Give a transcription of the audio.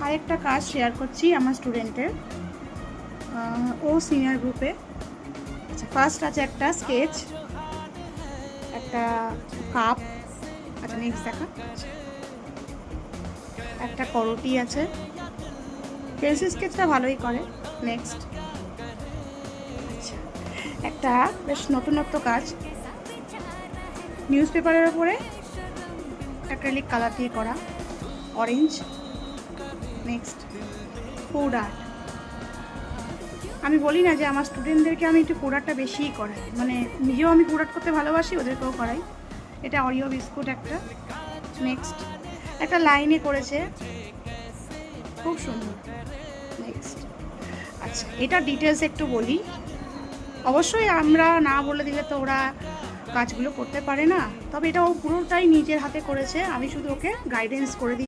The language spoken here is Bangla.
আরেকটা কাজ শেয়ার করছি আমার স্টুডেন্টের, ও সিনিয়র গ্রুপে। আচ্ছা, ফার্স্ট আছে একটা স্কেচ, একটা কাপ। আচ্ছা, নেক্সট দেখা। একটা করটি আছে, পেন্সিল স্কেচটা ভালোই করে। নেক্সট। আচ্ছা, একটা বেশ নতুনত্ব কাজ, নিউজ পেপারের ওপরে অ্যাক্রিলিক কালার দিয়ে করা, অরেঞ্জ। Next, food art. আমি বলি না যে আমার স্টুডেন্টদেরকে আমি একটু ফুড আর্টটা বেশিই করাই, মানে নিজেও আমি ফুড আর্ট করতে ভালোবাসি, ওদেরকেও করাই। এটা অরিও বিস্কুট একটা। নেক্সট, একটা লাইনে করেছে, খুব সুন্দর। নেক্সট। আচ্ছা, এটা ডিটেলস একটু বলি। অবশ্যই আমরা না বলে দিলে তো ওরা কাজগুলো করতে পারে না, তবে এটা ও পুরোটাই নিজের হাতে করেছে, আমি শুধু ওকে গাইডেন্স করে দিই।